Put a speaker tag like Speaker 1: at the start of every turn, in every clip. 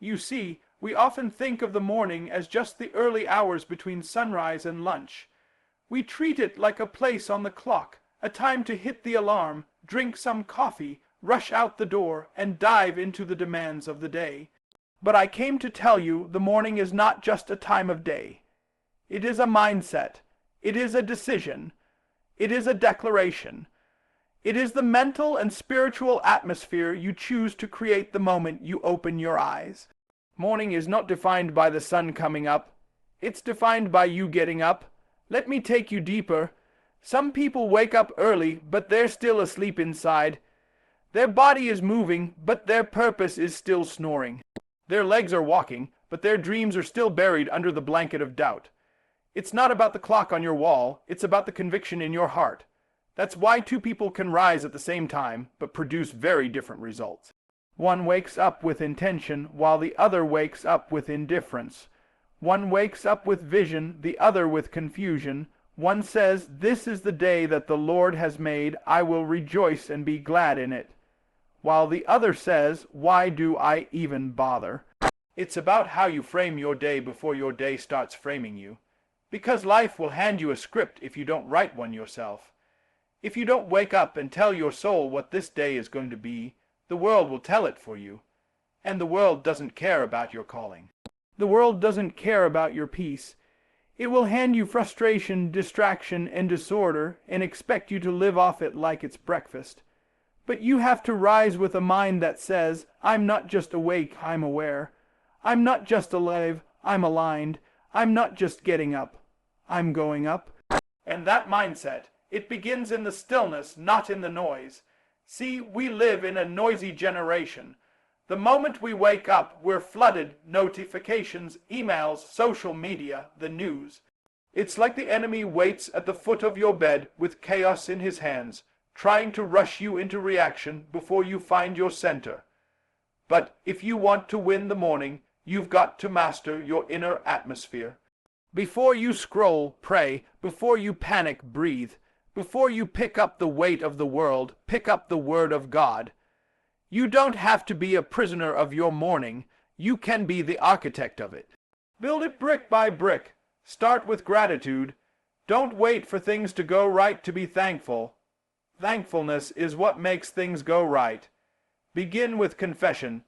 Speaker 1: You see, we often think of the morning as just the early hours between sunrise and lunch. We treat it like a place on the clock, a time to hit the alarm, drink some coffee, rush out the door, and dive into the demands of the day. But I came to tell you the morning is not just a time of day. It is a mindset. It is a decision. It is a declaration. It is the mental and spiritual atmosphere you choose to create the moment you open your eyes. Morning is not defined by the sun coming up. It's defined by you getting up. Let me take you deeper. Some people wake up early, but they're still asleep inside. Their body is moving, but their purpose is still snoring. Their legs are walking, but their dreams are still buried under the blanket of doubt. It's not about the clock on your wall, it's about the conviction in your heart. That's why two people can rise at the same time, but produce very different results. One wakes up with intention, while the other wakes up with indifference. One wakes up with vision, the other with confusion. One says, "This is the day that the Lord has made, I will rejoice and be glad in it." While the other says, "Why do I even bother?" It's about how you frame your day before your day starts framing you. Because life will hand you a script if you don't write one yourself. If you don't wake up and tell your soul what this day is going to be, the world will tell it for you. And the world doesn't care about your calling. The world doesn't care about your peace. It will hand you frustration, distraction, and disorder, and expect you to live off it like it's breakfast. But you have to rise with a mind that says, "I'm not just awake, I'm aware. I'm not just alive, I'm aligned. I'm not just getting up, I'm going up." And that mindset, it begins in the stillness, not in the noise. See, we live in a noisy generation. The moment we wake up, we're flooded, notifications, emails, social media, the news. It's like the enemy waits at the foot of your bed with chaos in his hands, trying to rush you into reaction before you find your center. But if you want to win the morning, you've got to master your inner atmosphere. Before you scroll, pray. Before you panic, breathe. Before you pick up the weight of the world, pick up the word of God. You don't have to be a prisoner of your morning. You can be the architect of it. Build it brick by brick. Start with gratitude. Don't wait for things to go right to be thankful. Thankfulness is what makes things go right. Begin with confession.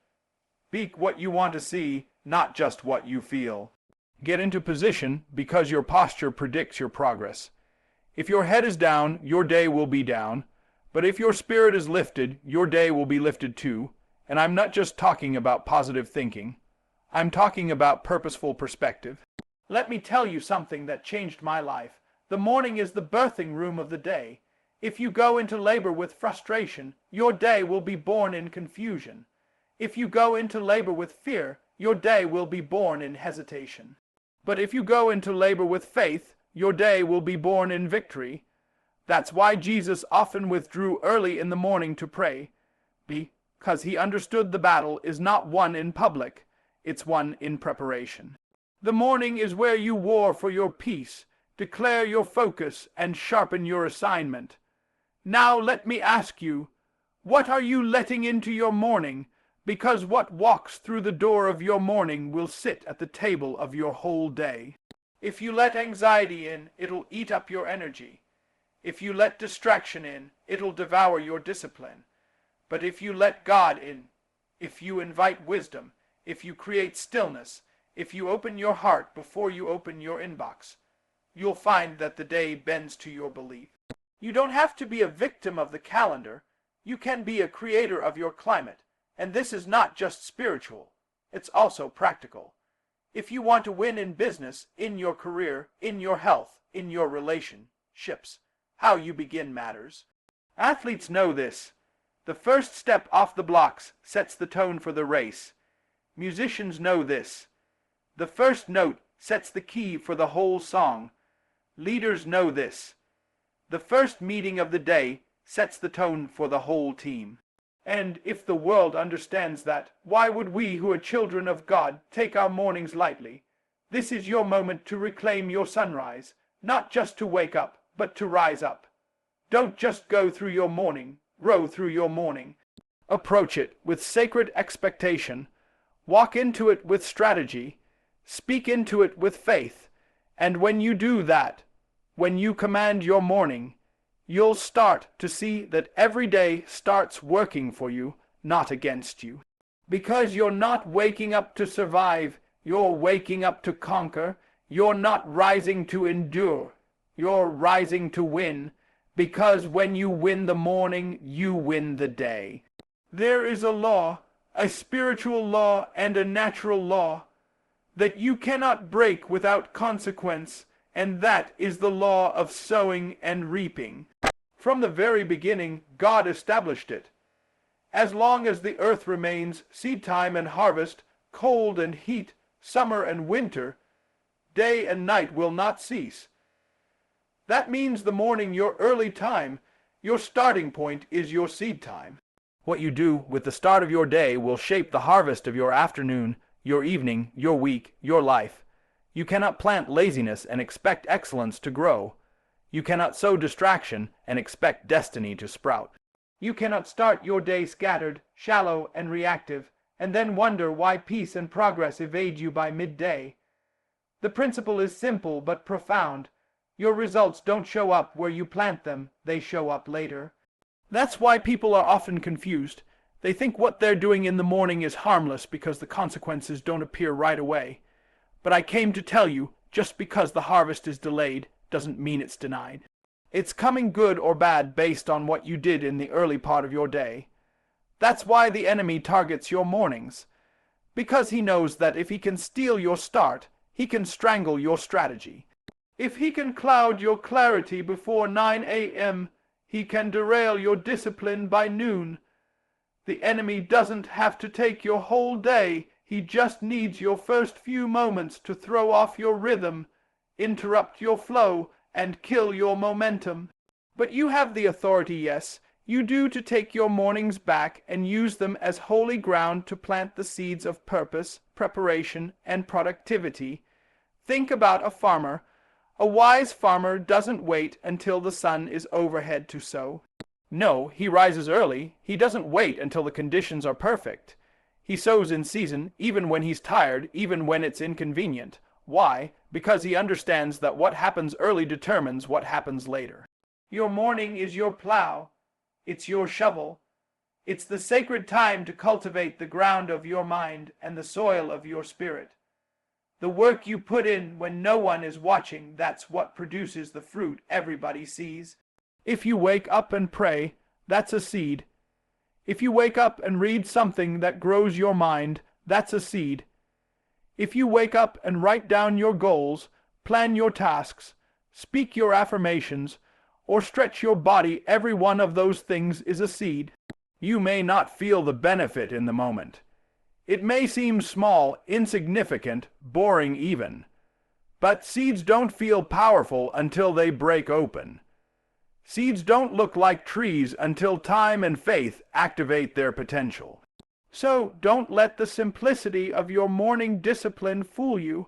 Speaker 1: Speak what you want to see, not just what you feel. Get into position because your posture predicts your progress. If your head is down, your day will be down. But if your spirit is lifted, your day will be lifted too. And I'm not just talking about positive thinking. I'm talking about purposeful perspective. Let me tell you something that changed my life. The morning is the birthing room of the day. If you go into labor with frustration, your day will be born in confusion. If you go into labor with fear, your day will be born in hesitation. But if you go into labor with faith, your day will be born in victory. That's why Jesus often withdrew early in the morning to pray, because he understood the battle is not won in public, it's won in preparation. The morning is where you war for your peace, declare your focus, and sharpen your assignment. Now let me ask you, what are you letting into your morning? Because what walks through the door of your morning will sit at the table of your whole day. If you let anxiety in, it'll eat up your energy. If you let distraction in, it'll devour your discipline. But if you let God in, if you invite wisdom, if you create stillness, if you open your heart before you open your inbox, you'll find that the day bends to your belief. You don't have to be a victim of the calendar. You can be a creator of your climate. And this is not just spiritual. It's also practical. If you want to win in business, in your career, in your health, in your relationships, how you begin matters. Athletes know this. The first step off the blocks sets the tone for the race. Musicians know this. The first note sets the key for the whole song. Leaders know this. The first meeting of the day sets the tone for the whole team. And if the world understands that, why would we who are children of God take our mornings lightly? This is your moment to reclaim your sunrise, not just to wake up, but to rise up. Don't just go through your morning, row through your morning. Approach it with sacred expectation. Walk into it with strategy. Speak into it with faith. And when you do that, when you command your morning, you'll start to see that every day starts working for you, not against you. Because you're not waking up to survive, you're waking up to conquer. You're not rising to endure, you're rising to win. Because when you win the morning, you win the day. There is a law, a spiritual law and a natural law, that you cannot break without consequence, and that is the law of sowing and reaping. From the very beginning, God established it. As long as the earth remains, seed time and harvest, cold and heat, summer and winter, day and night will not cease. That means the morning, your early time, your starting point is your seed time. What you do with the start of your day will shape the harvest of your afternoon, your evening, your week, your life. You cannot plant laziness and expect excellence to grow. You cannot sow distraction and expect destiny to sprout. You cannot start your day scattered, shallow, and reactive, and then wonder why peace and progress evade you by midday. The principle is simple but profound. Your results don't show up where you plant them, they show up later. That's why people are often confused. They think what they're doing in the morning is harmless because the consequences don't appear right away. But I came to tell you, just because the harvest is delayed doesn't mean it's denied. It's coming good or bad based on what you did in the early part of your day. That's why the enemy targets your mornings. Because he knows that if he can steal your start, he can strangle your strategy. If he can cloud your clarity before 9 a.m., he can derail your discipline by noon. The enemy doesn't have to take your whole day. He just needs your first few moments to throw off your rhythm, interrupt your flow, and kill your momentum. But you have the authority, yes, you do, to take your mornings back and use them as holy ground to plant the seeds of purpose, preparation, and productivity. Think about a farmer. A wise farmer doesn't wait until the sun is overhead to sow. No, he rises early. He doesn't wait until the conditions are perfect. He sows in season, even when he's tired, even when it's inconvenient. Why? Because he understands that what happens early determines what happens later. Your morning is your plow. It's your shovel. It's the sacred time to cultivate the ground of your mind and the soil of your spirit. The work you put in when no one is watching, that's what produces the fruit everybody sees. If you wake up and pray, that's a seed. If you wake up and read something that grows your mind, that's a seed. If you wake up and write down your goals, plan your tasks, speak your affirmations, or stretch your body, every one of those things is a seed. You may not feel the benefit in the moment. It may seem small, insignificant, boring even. But seeds don't feel powerful until they break open. Seeds don't look like trees until time and faith activate their potential. So don't let the simplicity of your morning discipline fool you.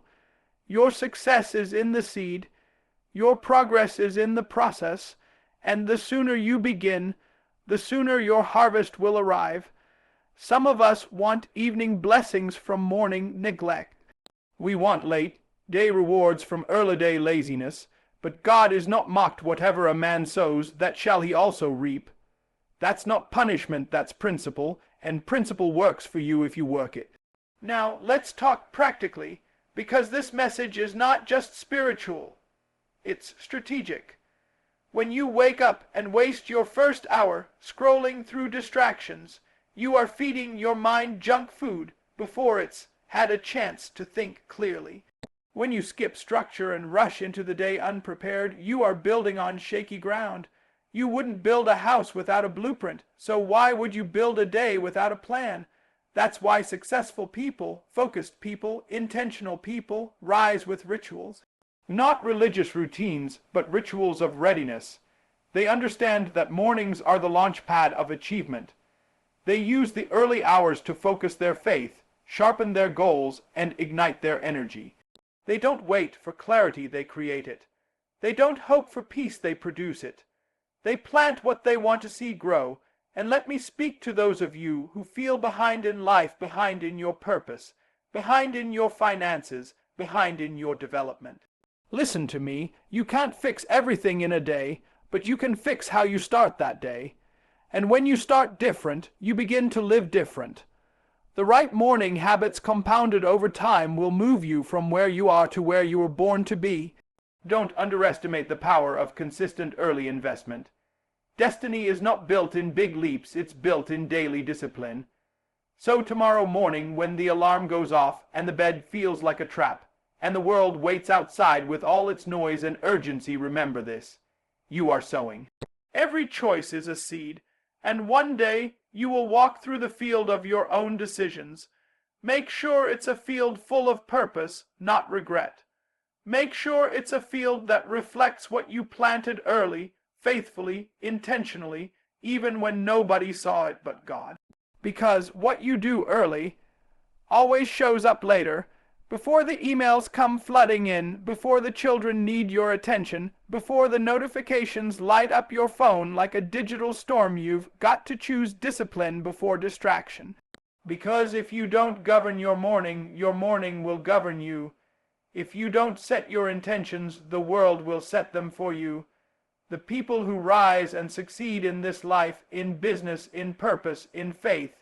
Speaker 1: Your success is in the seed. Your progress is in the process. And the sooner you begin, the sooner your harvest will arrive. Some of us want evening blessings from morning neglect. We want late day rewards from early day laziness, but God is not mocked. Whatever a man sows, that shall he also reap. That's not punishment, that's principle, and principle works for you if you work it. Now, let's talk practically, because this message is not just spiritual, it's strategic. When you wake up and waste your first hour scrolling through distractions, you are feeding your mind junk food before it's had a chance to think clearly. When you skip structure and rush into the day unprepared, you are building on shaky ground. You wouldn't build a house without a blueprint, so why would you build a day without a plan? That's why successful people, focused people, intentional people rise with rituals. Not religious routines, but rituals of readiness. They understand that mornings are the launch pad of achievement. They use the early hours to focus their faith, sharpen their goals, and ignite their energy. They don't wait for clarity, they create it. They don't hope for peace, they produce it. They plant what they want to see grow, And let me speak to those of you who feel behind in life, behind in your purpose, behind in your finances, behind in your development. Listen to me. You can't fix everything in a day, but you can fix how you start that day. And when you start different, you begin to live different. The right morning habits compounded over time will move you from where you are to where you were born to be. Don't underestimate the power of consistent early investment. Destiny is not built in big leaps, it's built in daily discipline. So tomorrow morning, when the alarm goes off and the bed feels like a trap, and the world waits outside with all its noise and urgency, remember this: you are sowing. Every choice is a seed, and one day you will walk through the field of your own decisions. Make sure it's a field full of purpose, not regret. Make sure it's a field that reflects what you planted early, faithfully, intentionally, even when nobody saw it but God. Because what you do early always shows up later, before the emails come flooding in, before the children need your attention, before the notifications light up your phone like a digital storm. You've got to choose discipline before distraction. Because if you don't govern your morning will govern you. If you don't set your intentions, the world will set them for you. The people who rise and succeed in this life, in business, in purpose, in faith,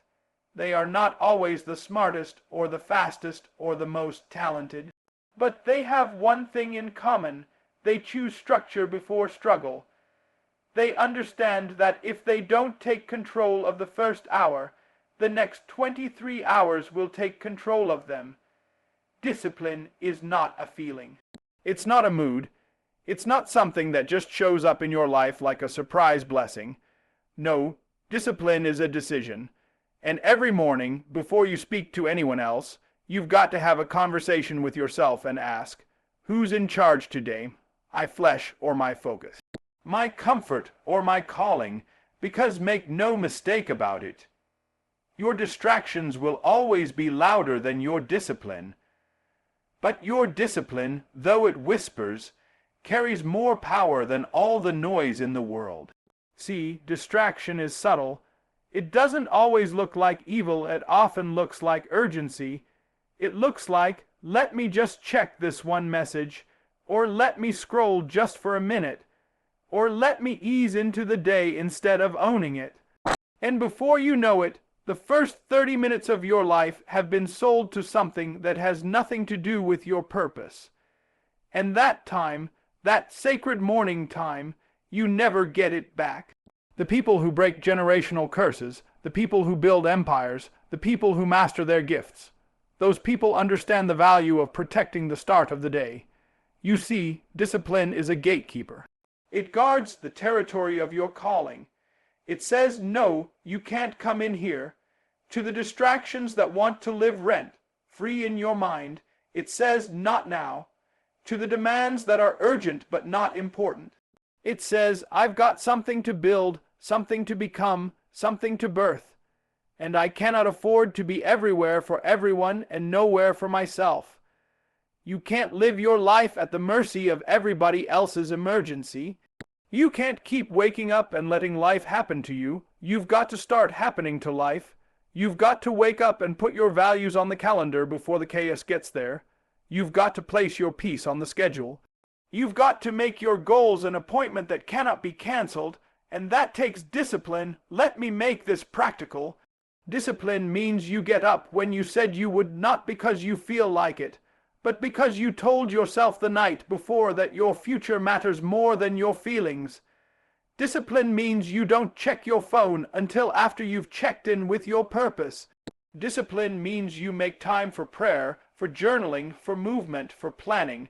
Speaker 1: they are not always the smartest or the fastest or the most talented. But they have one thing in common: they choose structure before struggle. They understand that if they don't take control of the first hour, the next 23 hours will take control of them. Discipline is not a feeling. It's not a mood. It's not something that just shows up in your life like a surprise blessing. No, discipline is a decision. And every morning, before you speak to anyone else, you've got to have a conversation with yourself and ask, who's in charge today? My flesh or my focus? My comfort or my calling? Because make no mistake about it, your distractions will always be louder than your discipline. But your discipline, though it whispers, carries more power than all the noise in the world. See, distraction is subtle. It doesn't always look like evil, it often looks like urgency. It looks like, let me just check this one message, or let me scroll just for a minute, or let me ease into the day instead of owning it. And before you know it, the first 30 minutes of your life have been sold to something that has nothing to do with your purpose. And that time, that sacred morning time, you never get it back. The people who break generational curses, the people who build empires, the people who master their gifts, those people understand the value of protecting the start of the day. You see, discipline is a gatekeeper. It guards the territory of your calling. It says, no, you can't come in here. To the distractions that want to live rent-free in your mind, it says, not now. To the demands that are urgent but not important, it says, I've got something to build, something to become, something to birth, and I cannot afford to be everywhere for everyone and nowhere for myself. You can't live your life at the mercy of everybody else's emergency. You can't keep waking up and letting life happen to you. You've got to start happening to life. You've got to wake up and put your values on the calendar before the chaos gets there. You've got to place your peace on the schedule. You've got to make your goals an appointment that cannot be canceled, and that takes discipline. Let me make this practical. Discipline means you get up when you said you would, not because you feel like it, but because you told yourself the night before that your future matters more than your feelings. Discipline means you don't check your phone until after you've checked in with your purpose. Discipline means you make time for prayer, for journaling, for movement, for planning.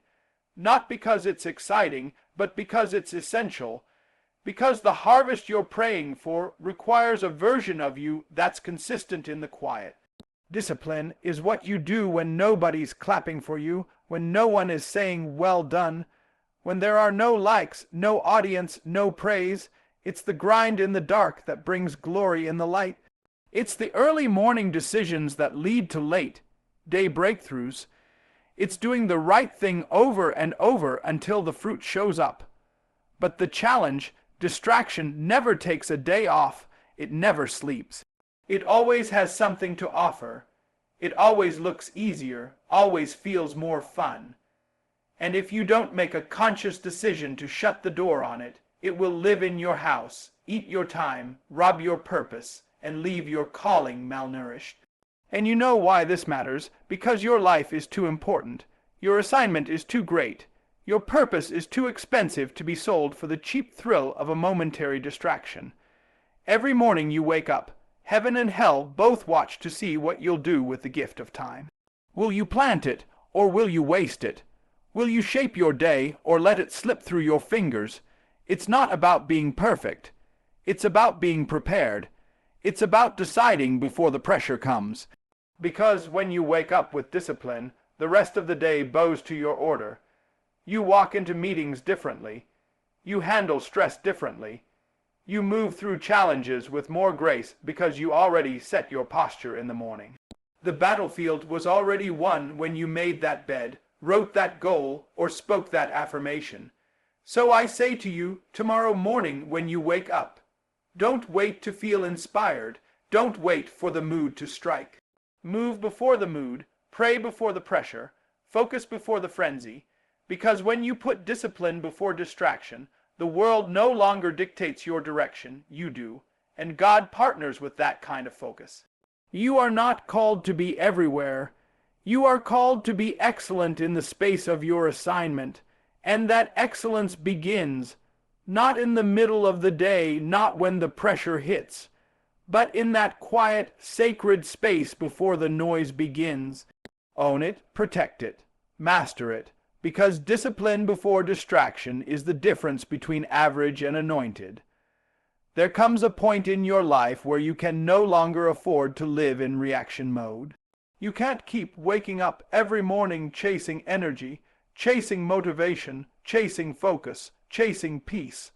Speaker 1: Not because it's exciting, but because it's essential. Because the harvest you're praying for requires a version of you that's consistent in the quiet. Discipline is what you do when nobody's clapping for you, when no one is saying well done, when there are no likes, no audience, no praise. It's the grind in the dark that brings glory in the light. It's the early morning decisions that lead to late day breakthroughs. It's doing the right thing over and over until the fruit shows up. But the challenge, distraction, never takes a day off, It never sleeps. It always has something to offer. It always looks easier, always feels more fun. And if you don't make a conscious decision to shut the door on it, it will live in your house, eat your time, rob your purpose, and leave your calling malnourished. And you know why this matters, because your life is too important. Your assignment is too great. Your purpose is too expensive to be sold for the cheap thrill of a momentary distraction. Every morning you wake up, heaven and hell both watch to see what you'll do with the gift of time. Will you plant it, or will you waste it? Will you shape your day, or let it slip through your fingers? It's not about being perfect. It's about being prepared. It's about deciding before the pressure comes. Because when you wake up with discipline, the rest of the day bows to your order. You walk into meetings differently. You handle stress differently. You move through challenges with more grace because you already set your posture in the morning. The battlefield was already won when you made that bed, wrote that goal, or spoke that affirmation. So I say to you, tomorrow morning when you wake up, don't wait to feel inspired. Don't wait for the mood to strike. Move before the mood, pray before the pressure, focus before the frenzy, because when you put discipline before distraction, the world no longer dictates your direction, you do, and God partners with that kind of focus. You are not called to be everywhere. You are called to be excellent in the space of your assignment, and that excellence begins not in the middle of the day, not when the pressure hits, but in that quiet, sacred space before the noise begins. Own it, protect it, master it, because discipline before distraction is the difference between average and anointed. There comes a point in your life where you can no longer afford to live in reaction mode. You can't keep waking up every morning chasing energy, chasing motivation, chasing focus, chasing peace.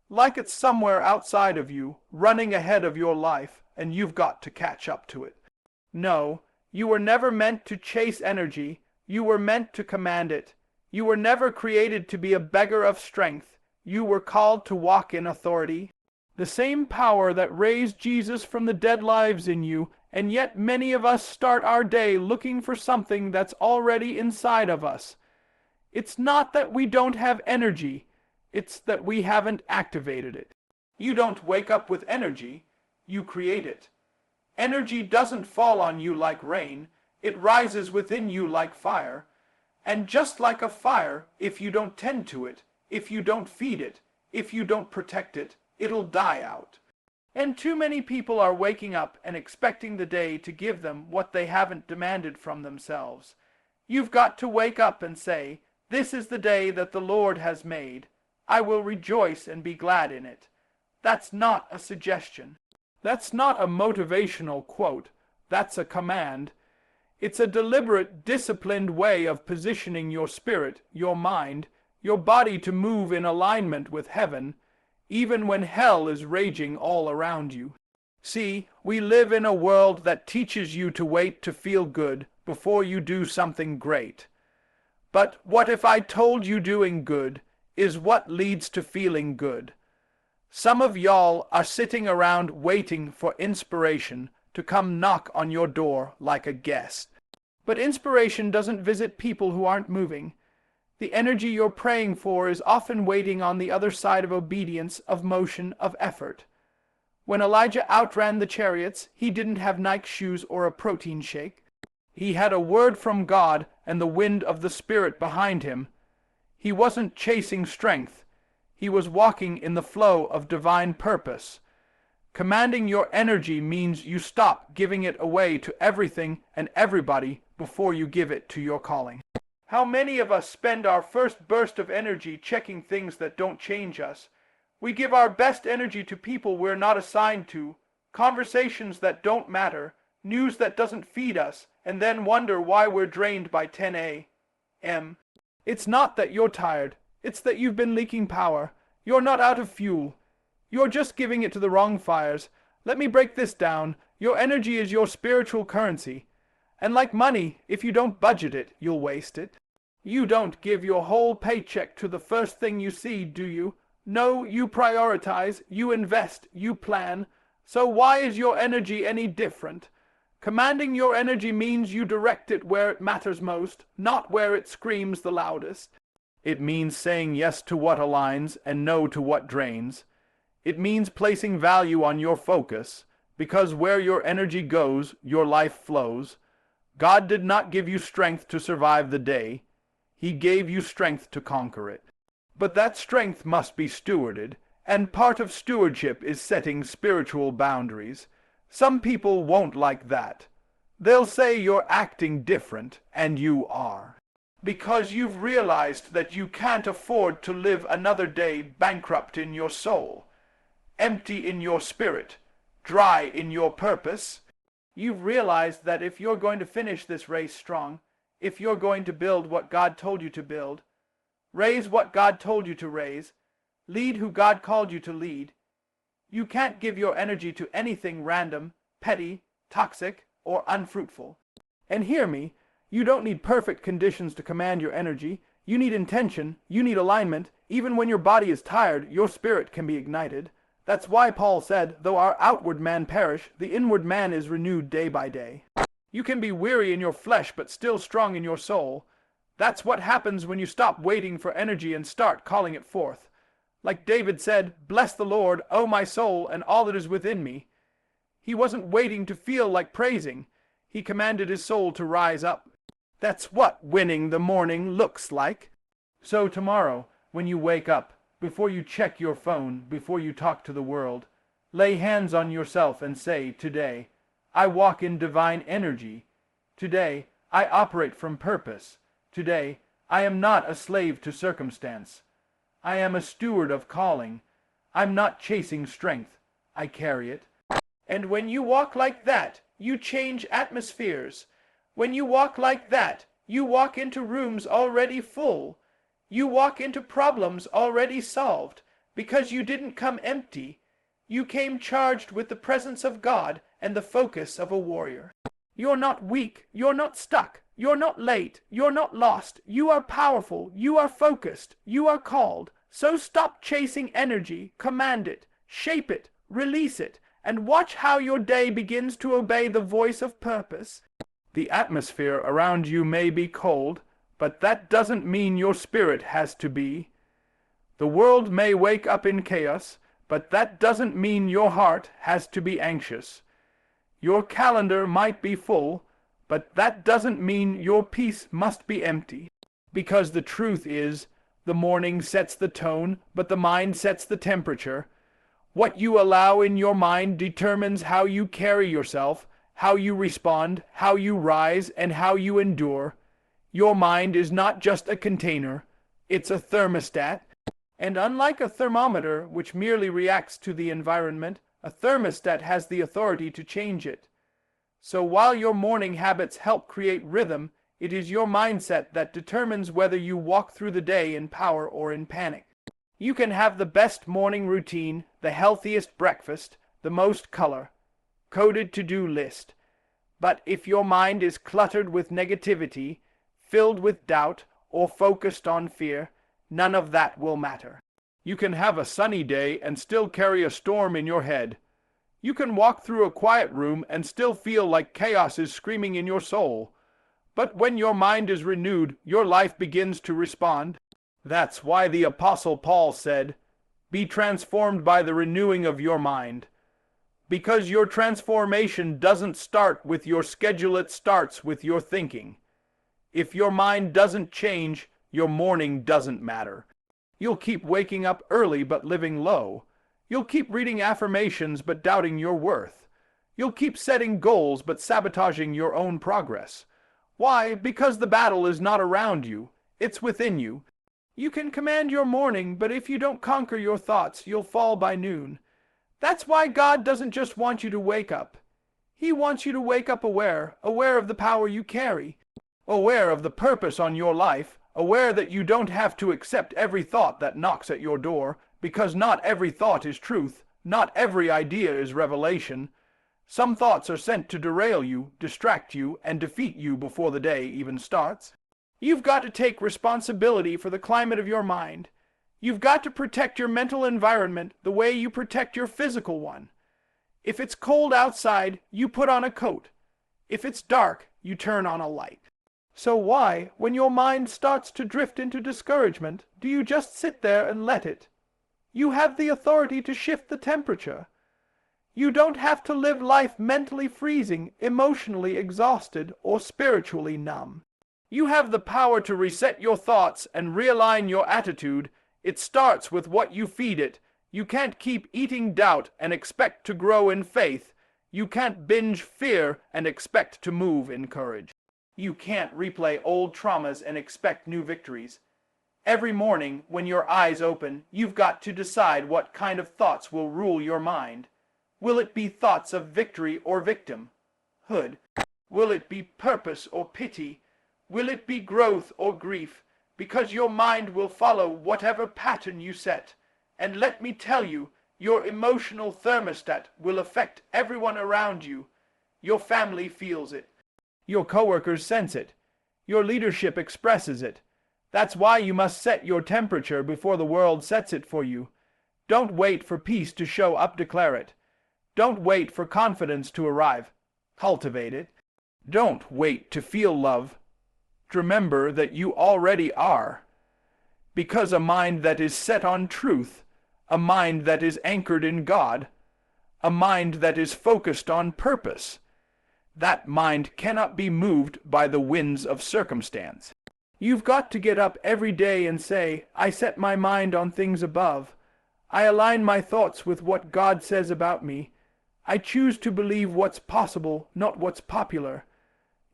Speaker 1: Like it's somewhere outside of you, running ahead of your life, and you've got to catch up to it. No, you were never meant to chase energy. You were meant to command it. You were never created to be a beggar of strength. You were called to walk in authority. The same power that raised Jesus from the dead lives in you, and yet many of us start our day looking for something that's already inside of us. It's not that we don't have energy. It's that we haven't activated it. You don't wake up with energy. You create it. Energy doesn't fall on you like rain. It rises within you like fire. And just like a fire, if you don't tend to it, if you don't feed it, if you don't protect it, it'll die out. And too many people are waking up and expecting the day to give them what they haven't demanded from themselves. You've got to wake up and say, "This is the day that the Lord has made. I will rejoice and be glad in it." That's not a suggestion. That's not a motivational quote. That's a command. It's a deliberate, disciplined way of positioning your spirit, your mind, your body to move in alignment with heaven, even when hell is raging all around you. See, we live in a world that teaches you to wait to feel good before you do something great. But what if I told you doing good is what leads to feeling good? Some of y'all are sitting around waiting for inspiration to come knock on your door like a guest. But inspiration doesn't visit people who aren't moving. The energy you're praying for is often waiting on the other side of obedience, of motion, of effort. When Elijah outran the chariots, he didn't have Nike shoes or a protein shake. He had a word from God and the wind of the Spirit behind him. He wasn't chasing strength. He was walking in the flow of divine purpose. Commanding your energy means you stop giving it away to everything and everybody before you give it to your calling. How many of us spend our first burst of energy checking things that don't change us? We give our best energy to people we're not assigned to, conversations that don't matter, news that doesn't feed us, and then wonder why we're drained by 10 a.m. It's not that you're tired. It's that you've been leaking power. You're not out of fuel. You're just giving it to the wrong fires. Let me break this down. Your energy is your spiritual currency. And like money, if you don't budget it, you'll waste it. You don't give your whole paycheck to the first thing you see, do you? No, you prioritize, you invest, you plan. So why is your energy any different? Commanding your energy means you direct it where it matters most, not where it screams the loudest. It means saying yes to what aligns and no to what drains. It means placing value on your focus, because where your energy goes, your life flows. God did not give you strength to survive the day. He gave you strength to conquer it. But that strength must be stewarded, and part of stewardship is setting spiritual boundaries. Some people won't like that. They'll say you're acting different, and you are. Because you've realized that you can't afford to live another day bankrupt in your soul, empty in your spirit, dry in your purpose. You've realized that if you're going to finish this race strong, if you're going to build what God told you to build, raise what God told you to raise, lead who God called you to lead, you can't give your energy to anything random, petty, toxic, or unfruitful. And hear me, you don't need perfect conditions to command your energy. You need intention, you need alignment. Even when your body is tired, your spirit can be ignited. That's why Paul said, though our outward man perish, the inward man is renewed day by day. You can be weary in your flesh, but still strong in your soul. That's what happens when you stop waiting for energy and start calling it forth. Like David said, "Bless the Lord, O my soul, and all that is within me." He wasn't waiting to feel like praising. He commanded his soul to rise up. That's what winning the morning looks like. So tomorrow, when you wake up, before you check your phone, before you talk to the world, lay hands on yourself and say, today, I walk in divine energy. Today, I operate from purpose. Today, I am not a slave to circumstance. I am a steward of calling. I'm not chasing strength. I carry it. And when you walk like that, you change atmospheres. When you walk like that, you walk into rooms already full. You walk into problems already solved, because you didn't come empty. You came charged with the presence of God and the focus of a warrior. You're not weak. You're not stuck. You're not late. You're not lost. You are powerful. You are focused. You are called. So stop chasing energy. Command it. Shape it. Release it. And watch how your day begins to obey the voice of purpose. The atmosphere around you may be cold, but that doesn't mean your spirit has to be. The world may wake up in chaos, but that doesn't mean your heart has to be anxious. Your calendar might be full, but that doesn't mean your peace must be empty. Because the truth is, the morning sets the tone, but the mind sets the temperature. What you allow in your mind determines how you carry yourself, how you respond, how you rise, and how you endure. Your mind is not just a container, it's a thermostat. And unlike a thermometer, which merely reacts to the environment, a thermostat has the authority to change it. So while your morning habits help create rhythm, it is your mindset that determines whether you walk through the day in power or in panic. You can have the best morning routine, the healthiest breakfast, the most color, coded to-do list. But if your mind is cluttered with negativity, filled with doubt, or focused on fear, none of that will matter. You can have a sunny day and still carry a storm in your head. You can walk through a quiet room and still feel like chaos is screaming in your soul. But when your mind is renewed, your life begins to respond. That's why the Apostle Paul said, "Be transformed by the renewing of your mind." Because your transformation doesn't start with your schedule, it starts with your thinking. If your mind doesn't change, your morning doesn't matter. You'll keep waking up early but living low. You'll keep reading affirmations but doubting your worth. You'll keep setting goals but sabotaging your own progress. Why? Because the battle is not around you. It's within you. You can command your morning, but if you don't conquer your thoughts, you'll fall by noon. That's why God doesn't just want you to wake up. He wants you to wake up aware of the power you carry, aware of the purpose on your life, aware that you don't have to accept every thought that knocks at your door, because not every thought is truth, not every idea is revelation. Some thoughts are sent to derail you, distract you, and defeat you before the day even starts. You've got to take responsibility for the climate of your mind. You've got to protect your mental environment the way you protect your physical one. If it's cold outside, you put on a coat. If it's dark, you turn on a light. So why, when your mind starts to drift into discouragement, do you just sit there and let it? You have the authority to shift the temperature. You don't have to live life mentally freezing, emotionally exhausted, or spiritually numb. You have the power to reset your thoughts and realign your attitude. It starts with what you feed it. You can't keep eating doubt and expect to grow in faith. You can't binge fear and expect to move in courage. You can't replay old traumas and expect new victories. Every morning, when your eyes open, you've got to decide what kind of thoughts will rule your mind. Will it be thoughts of victory or victimhood? Will it be purpose or pity? Will it be growth or grief? Because your mind will follow whatever pattern you set. And let me tell you, your emotional thermostat will affect everyone around you. Your family feels it. Your coworkers sense it. Your leadership expresses it. That's why you must set your temperature before the world sets it for you. Don't wait for peace to show up, declare it. Don't wait for confidence to arrive. Cultivate it. Don't wait to feel love. Remember that you already are. Because a mind that is set on truth, a mind that is anchored in God, a mind that is focused on purpose, that mind cannot be moved by the winds of circumstance. You've got to get up every day and say, I set my mind on things above. I align my thoughts with what God says about me. I choose to believe what's possible, not what's popular.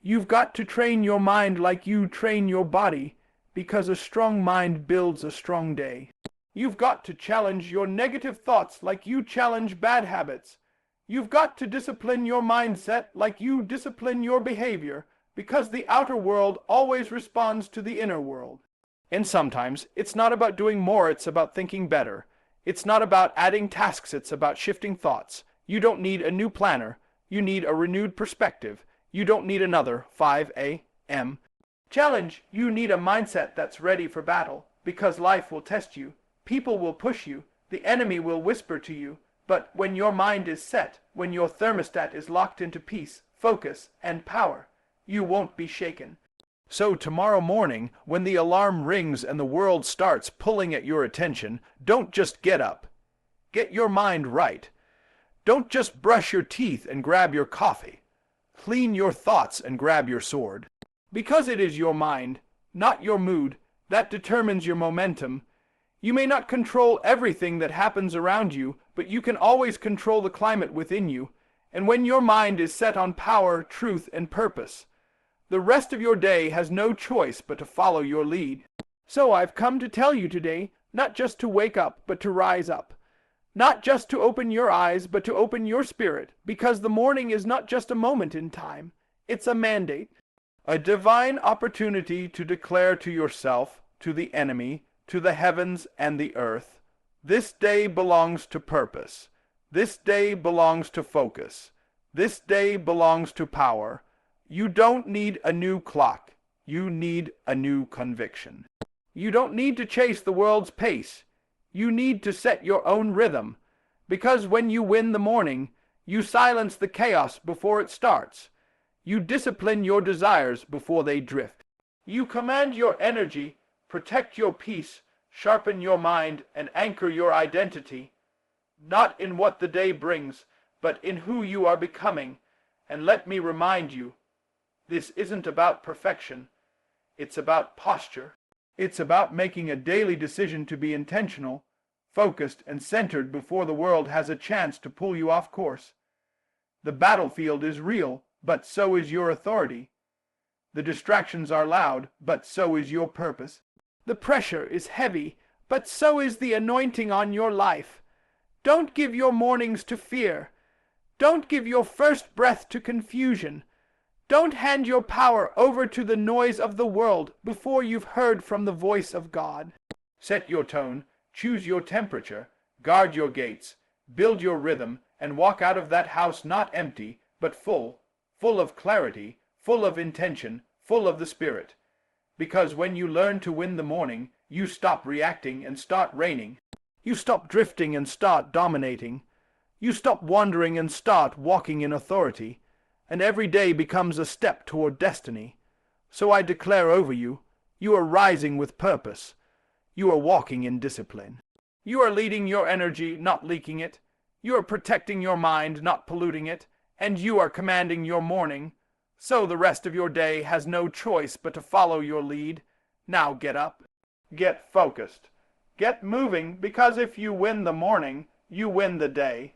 Speaker 1: You've got to train your mind like you train your body, because a strong mind builds a strong day. You've got to challenge your negative thoughts like you challenge bad habits. You've got to discipline your mindset like you discipline your behavior, because the outer world always responds to the inner world. And sometimes it's not about doing more, it's about thinking better. It's not about adding tasks, it's about shifting thoughts. You don't need a new planner. You need a renewed perspective. You don't need another 5 a.m. challenge. You need a mindset that's ready for battle, because life will test you. People will push you. The enemy will whisper to you. But when your mind is set, when your thermostat is locked into peace, focus, and power, you won't be shaken. So tomorrow morning, when the alarm rings and the world starts pulling at your attention, don't just get up. Get your mind right. Don't just brush your teeth and grab your coffee. Clean your thoughts and grab your sword. Because it is your mind, not your mood, that determines your momentum. You may not control everything that happens around you, but you can always control the climate within you. And when your mind is set on power, truth, and purpose, the rest of your day has no choice but to follow your lead. So I've come to tell you today, not just to wake up, but to rise up. Not just to open your eyes, but to open your spirit, because the morning is not just a moment in time. It's a mandate, a divine opportunity to declare to yourself, to the enemy, to the heavens and the earth, this day belongs to purpose. This day belongs to focus. This day belongs to power. You don't need a new clock. You need a new conviction. You don't need to chase the world's pace. You need to set your own rhythm, because when you win the morning, you silence the chaos before it starts. You discipline your desires before they drift. You command your energy, protect your peace, sharpen your mind, and anchor your identity, not in what the day brings, but in who you are becoming. And let me remind you, this isn't about perfection. It's about posture. It's about making a daily decision to be intentional, focused, and centered before the world has a chance to pull you off course. The battlefield is real, but so is your authority. The distractions are loud, but so is your purpose. The pressure is heavy, but so is the anointing on your life. Don't give your mornings to fear. Don't give your first breath to confusion. Don't hand your power over to the noise of the world before you've heard from the voice of God. Set your tone, choose your temperature, guard your gates, build your rhythm, and walk out of that house not empty, but full of clarity, full of intention, full of the Spirit. Because when you learn to win the morning, you stop reacting and start reigning. You stop drifting and start dominating. You stop wandering and start walking in authority, and every day becomes a step toward destiny. So I declare over you, you are rising with purpose. You are walking in discipline. You are leading your energy, not leaking it. You are protecting your mind, not polluting it. And you are commanding your morning. So the rest of your day has no choice but to follow your lead. Now get up. Get focused. Get moving, because if you win the morning, you win the day.